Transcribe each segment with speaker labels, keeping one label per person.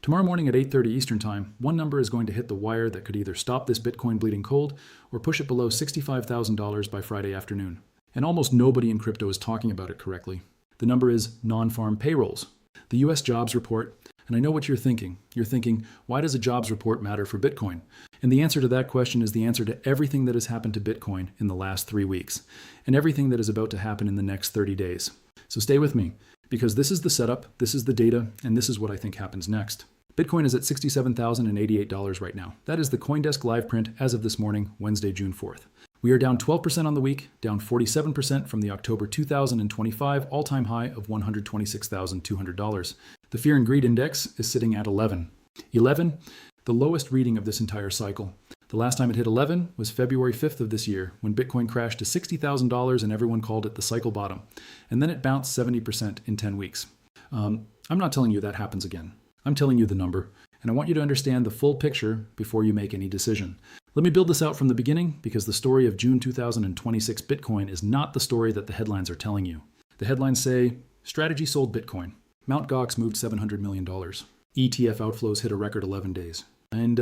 Speaker 1: Tomorrow morning at 8:30 Eastern Time, one number is going to hit the wire that could either stop this Bitcoin bleeding cold or push it below $65,000 by Friday afternoon. And almost nobody in crypto is talking about it correctly. The number is Nonfarm Payrolls, the US jobs report. And I know what you're thinking. You're thinking, why does a jobs report matter for Bitcoin? And the answer to that question is the answer to everything that has happened to Bitcoin in the last 3 weeks, and everything that is about to happen in the next 30 days. So stay with me, because this is the setup, this is the data, and this is what I think happens next. Bitcoin is at $67,088 right now. That is the CoinDesk live print as of this morning, Wednesday, June 4th. We are down 12% on the week, down 47% from the October 2025 all-time high of $126,200. The Fear and Greed Index is sitting at 11. 11, the lowest reading of this entire cycle. The last time it hit 11 was February 5th of this year, when Bitcoin crashed to $60,000 and everyone called it the cycle bottom. And then it bounced 70% in 10 weeks. I'm not telling you that happens again. I'm telling you the number, and I want you to understand the full picture before you make any decision. Let me build this out from the beginning, because the story of June 2026 Bitcoin is not the story that the headlines are telling you. The headlines say, strategy sold Bitcoin. Mt. Gox moved $700 million. ETF outflows hit a record 11 days. And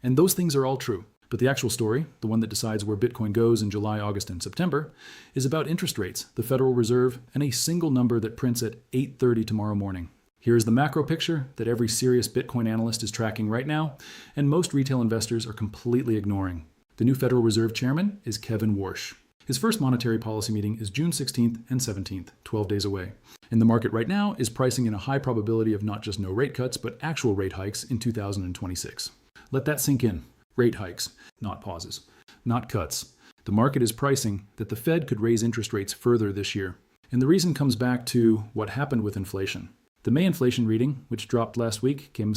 Speaker 1: those things are all true. But the actual story, the one that decides where Bitcoin goes in July, August, and September, is about interest rates, the Federal Reserve, and a single number that prints at 8:30 tomorrow morning. Here's the macro picture that every serious Bitcoin analyst is tracking right now, and most retail investors are completely ignoring. The new Federal Reserve Chairman is Kevin Warsh. His first monetary policy meeting is June 16th and 17th, 12 days away. And the market right now is pricing in a high probability of not just no rate cuts, but actual rate hikes in 2026. Let that sink in. Rate hikes, not pauses, not cuts. The market is pricing that the Fed could raise interest rates further this year. And the reason comes back to what happened with inflation. The May inflation reading, which dropped last week, came in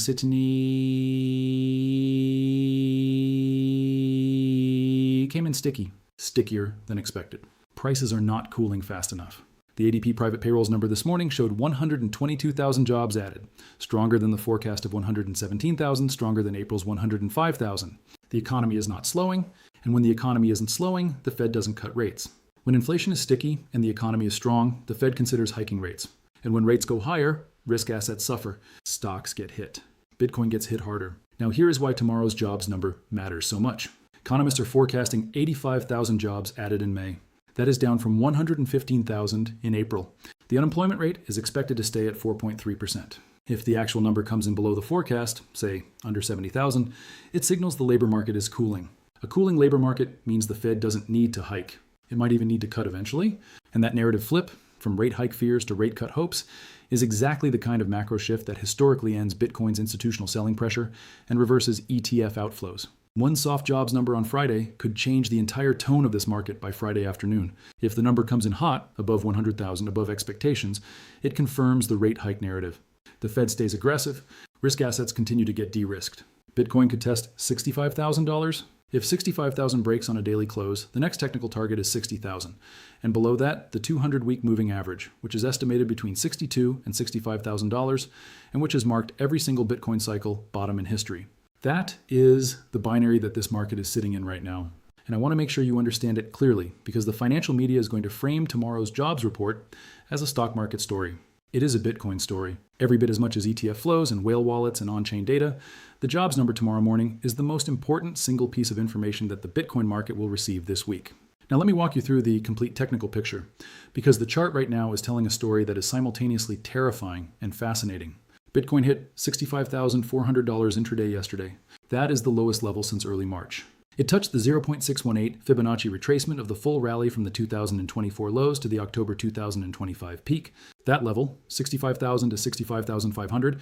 Speaker 1: sticky, stickier than expected. Prices are not cooling fast enough. The ADP private payrolls number this morning showed 122,000 jobs added, stronger than the forecast of 117,000, stronger than April's 105,000. The economy is not slowing, and when the economy isn't slowing, the Fed doesn't cut rates. When inflation is sticky and the economy is strong, the Fed considers hiking rates. And when rates go higher, risk assets suffer. Stocks get hit. Bitcoin gets hit harder. Now here is why tomorrow's jobs number matters so much. Economists are forecasting 85,000 jobs added in May. That is down from 115,000 in April. The unemployment rate is expected to stay at 4.3%. If the actual number comes in below the forecast, say under 70,000, it signals the labor market is cooling. A cooling labor market means the Fed doesn't need to hike. It might even need to cut eventually. And that narrative flip, from rate hike fears to rate cut hopes, is exactly the kind of macro shift that historically ends Bitcoin's institutional selling pressure and reverses ETF outflows. One soft jobs number on Friday could change the entire tone of this market by Friday afternoon. If the number comes in hot, above 100,000, above expectations, it confirms the rate hike narrative. The Fed stays aggressive, risk assets continue to get de-risked. Bitcoin could test $65,000. If 65,000 breaks on a daily close, the next technical target is 60,000. And below that, the 200-week moving average, which is estimated between $62,000 and $65,000, and which has marked every single Bitcoin cycle bottom in history. That is the binary that this market is sitting in right now. And I want to make sure you understand it clearly, because the financial media is going to frame tomorrow's jobs report as a stock market story. It is a Bitcoin story. Every bit as much as ETF flows and whale wallets and on-chain data, the jobs number tomorrow morning is the most important single piece of information that the Bitcoin market will receive this week. Now let me walk you through the complete technical picture, because the chart right now is telling a story that is simultaneously terrifying and fascinating. Bitcoin hit $65,400 intraday yesterday. That is the lowest level since early March. It touched the 0.618 Fibonacci retracement of the full rally from the 2024 lows to the October 2025 peak. That level, 65,000 to 65,500,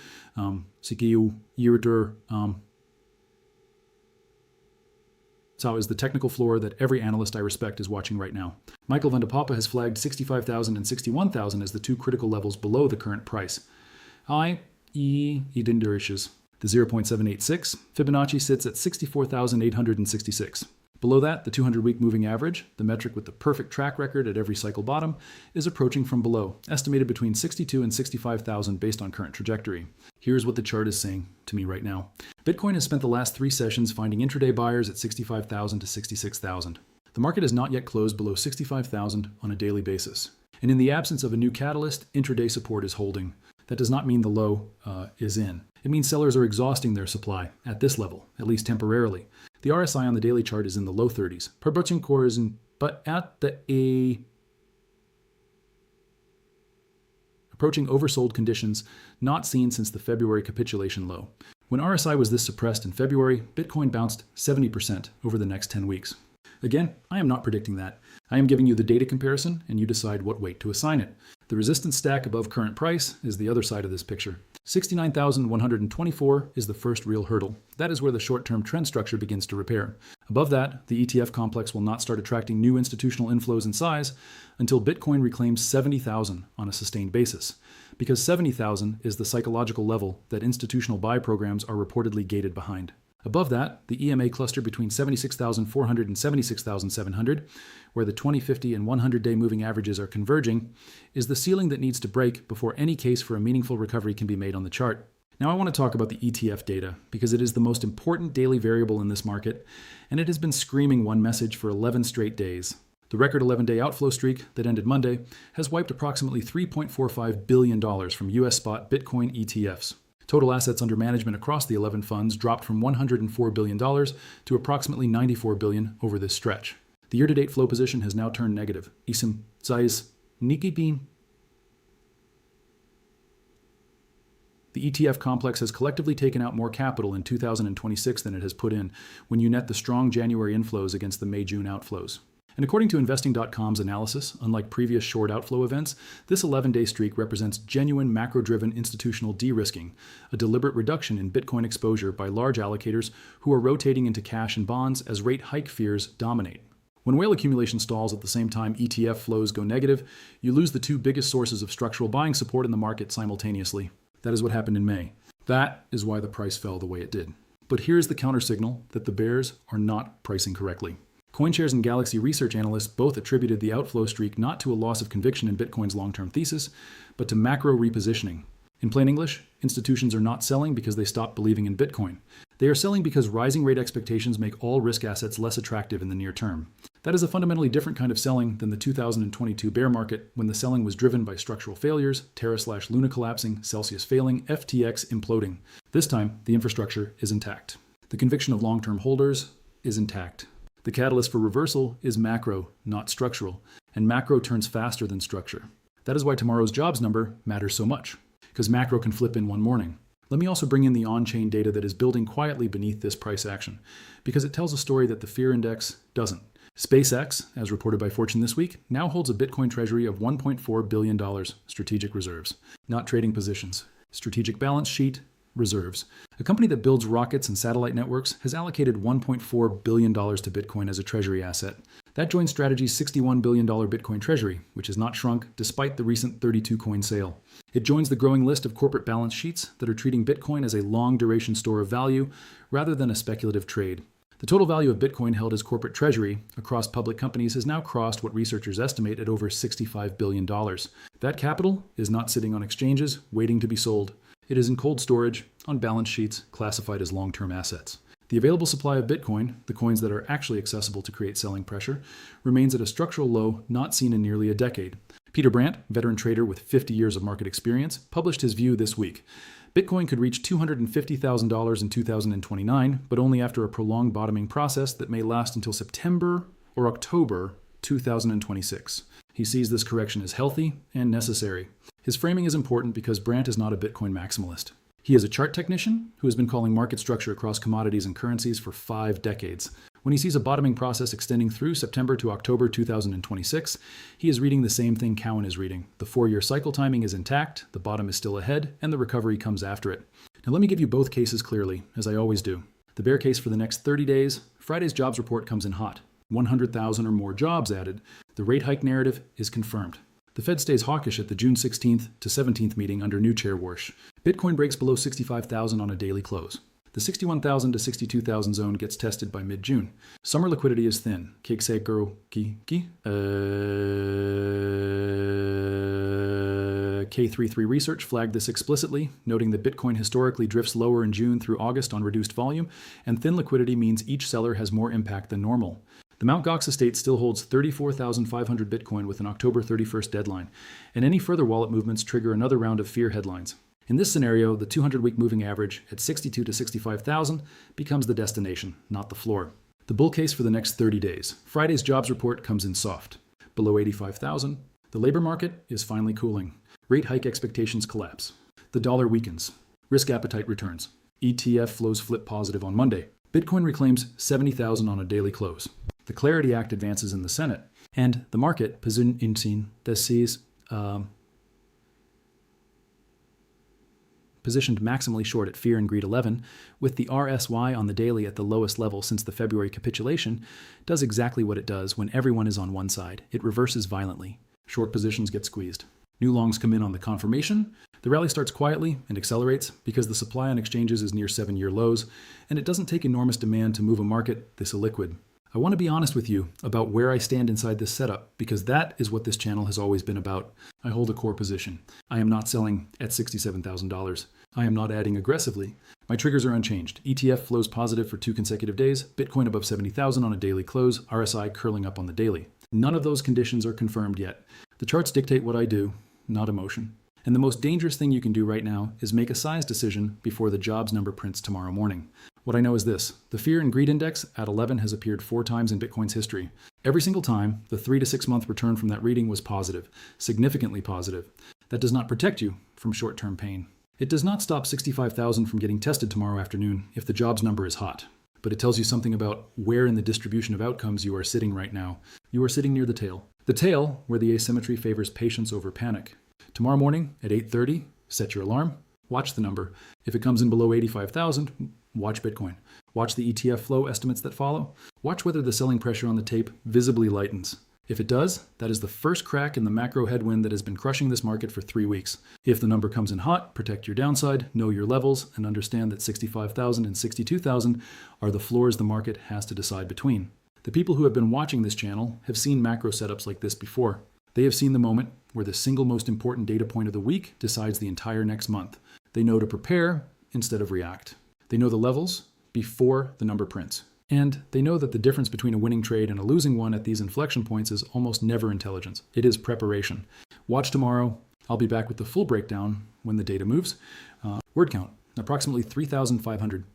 Speaker 1: so is the technical floor that every analyst I respect is watching right now. Michael Vandepapa has flagged 65,000 and 61,000 as the two critical levels below the current price. The 0.786 Fibonacci sits at 64,866. Below that, the 200-week moving average, the metric with the perfect track record at every cycle bottom, is approaching from below, estimated between 62,000 and 65,000 based on current trajectory. Here's what the chart is saying to me right now. Bitcoin has spent the last 3 sessions finding intraday buyers at 65,000 to 66,000. The market has not yet closed below 65,000 on a daily basis. And in the absence of a new catalyst, intraday support is holding. That does not mean the low is in. It means sellers are exhausting their supply at this level, at least temporarily. The RSI on the daily chart is in the low 30s. Production core is in, but at the approaching oversold conditions not seen since the February capitulation low. When RSI was this suppressed in February, Bitcoin bounced 70% over the next 10 weeks. Again, I am not predicting that. I am giving you the data comparison, and you decide what weight to assign it. The resistance stack above current price is the other side of this picture. 69,124 is the first real hurdle. That is where the short-term trend structure begins to repair. Above that, the ETF complex will not start attracting new institutional inflows in size until Bitcoin reclaims 70,000 on a sustained basis, because 70,000 is the psychological level that institutional buy programs are reportedly gated behind. Above that, the EMA cluster between 76,400 and 76,700, where the 20, 50, and 100-day moving averages are converging, is the ceiling that needs to break before any case for a meaningful recovery can be made on the chart. Now I want to talk about the ETF data, because it is the most important daily variable in this market, and it has been screaming one message for 11 straight days. The record 11-day outflow streak that ended Monday has wiped approximately $3.45 billion from US spot Bitcoin ETFs. Total assets under management across the 11 funds dropped from $104 billion to approximately $94 billion over this stretch. The year-to-date flow position has now turned negative. Isim Zais Nikibin. The ETF complex has collectively taken out more capital in 2026 than it has put in when you net the strong January inflows against the May-June outflows. And according to Investing.com's analysis, unlike previous short outflow events, this 11-day streak represents genuine macro-driven institutional de-risking, a deliberate reduction in Bitcoin exposure by large allocators who are rotating into cash and bonds as rate hike fears dominate. When whale accumulation stalls at the same time ETF flows go negative, you lose the two biggest sources of structural buying support in the market simultaneously. That is what happened in May. That is why the price fell the way it did. But here's the countersignal that the bears are not pricing correctly. CoinShares and Galaxy research analysts both attributed the outflow streak not to a loss of conviction in Bitcoin's long-term thesis, but to macro repositioning. In plain English, institutions are not selling because they stopped believing in Bitcoin. They are selling because rising rate expectations make all risk assets less attractive in the near term. That is a fundamentally different kind of selling than the 2022 bear market, when the selling was driven by structural failures, Terra/Luna collapsing, Celsius failing, FTX imploding. This time, the infrastructure is intact. The conviction of long-term holders is intact. The catalyst for reversal is macro, not structural, and macro turns faster than structure. That is why tomorrow's jobs number matters so much, because macro can flip in one morning. Let me also bring in the on-chain data that is building quietly beneath this price action, because it tells a story that the fear index doesn't. SpaceX, as reported by Fortune this week, now holds a Bitcoin treasury of $1.4 billion, strategic reserves, not trading positions. Strategic balance sheet, reserves. A company that builds rockets and satellite networks has allocated $1.4 billion to Bitcoin as a treasury asset. That joins Strategy's $61 billion Bitcoin treasury, which has not shrunk despite the recent 32-coin sale. It joins the growing list of corporate balance sheets that are treating Bitcoin as a long-duration store of value rather than a speculative trade. The total value of Bitcoin held as corporate treasury across public companies has now crossed what researchers estimate at over $65 billion. That capital is not sitting on exchanges waiting to be sold. It is in cold storage, on balance sheets, classified as long-term assets. The available supply of Bitcoin, the coins that are actually accessible to create selling pressure, remains at a structural low not seen in nearly a decade. Peter Brandt, veteran trader with 50 years of market experience, published his view this week. Bitcoin could reach $250,000 in 2029, but only after a prolonged bottoming process that may last until September or October 2026. He sees this correction as healthy and necessary. His framing is important because Brandt is not a Bitcoin maximalist. He is a chart technician who has been calling market structure across commodities and currencies for 5 decades. When he sees a bottoming process extending through September to October 2026, he is reading the same thing Cowen is reading. The 4-year cycle timing is intact, the bottom is still ahead, and the recovery comes after it. Now let me give you both cases clearly, as I always do. The bear case for the next 30 days, Friday's jobs report comes in hot. 100,000 or more jobs added. The rate hike narrative is confirmed. The Fed stays hawkish at the June 16th to 17th meeting under new Chair Warsh. Bitcoin breaks below 65,000 on a daily close. The 61,000 to 62,000 zone gets tested by mid-June. Summer liquidity is thin. K33 Research flagged this explicitly, noting that Bitcoin historically drifts lower in June through August on reduced volume, and thin liquidity means each seller has more impact than normal. The The Mt. Gox estate still holds 34,500 Bitcoin with an October 31st deadline, and any further wallet movements trigger another round of fear headlines. In this scenario, the 200-week moving average at 62 to 65,000 becomes the destination, not the floor. The bull case for the next 30 days. Friday's jobs report comes in soft, below 85,000. The labor market is finally cooling. Rate hike expectations collapse. The dollar weakens. Risk appetite returns. ETF flows flip positive on Monday. Bitcoin reclaims 70,000 on a daily close. The Clarity Act advances in the Senate, and the market positioned maximally short at Fear and Greed 11, with the RSY on the daily at the lowest level since the February capitulation, does exactly what it does when everyone is on one side. It reverses violently. Short positions get squeezed. New longs come in on the confirmation. The rally starts quietly and accelerates because the supply on exchanges is near 7-year lows, and it doesn't take enormous demand to move a market this illiquid. I want to be honest with you about where I stand inside this setup, because that is what this channel has always been about. I hold a core position. I am not selling at $67,000. I am not adding aggressively. My triggers are unchanged. ETF flows positive for 2 consecutive days, Bitcoin above 70,000 on a daily close, RSI curling up on the daily. None of those conditions are confirmed yet. The charts dictate what I do, not emotion. And the most dangerous thing you can do right now is make a size decision before the jobs number prints tomorrow morning. What I know is this: the Fear and Greed Index at 11 has appeared 4 times in Bitcoin's history. Every single time, the 3 to 6 month return from that reading was positive, significantly positive. That does not protect you from short-term pain. It does not stop 65,000 from getting tested tomorrow afternoon if the jobs number is hot. But it tells you something about where in the distribution of outcomes you are sitting right now. You are sitting near the tail. The tail, where the asymmetry favors patience over panic. Tomorrow morning at 8:30, set your alarm, watch the number. If it comes in below 85,000, watch Bitcoin. Watch the ETF flow estimates that follow. Watch whether the selling pressure on the tape visibly lightens. If it does, that is the first crack in the macro headwind that has been crushing this market for 3 weeks. If the number comes in hot, protect your downside, know your levels, and understand that 65,000 and 62,000 are the floors the market has to decide between. The people who have been watching this channel have seen macro setups like this before. They have seen the moment where the single most important data point of the week decides the entire next month. They know to prepare instead of react. They know the levels before the number prints. And they know that the difference between a winning trade and a losing one at these inflection points is almost never intelligence. It is preparation. Watch tomorrow. I'll be back with the full breakdown when the data moves. Word count, approximately 3,500.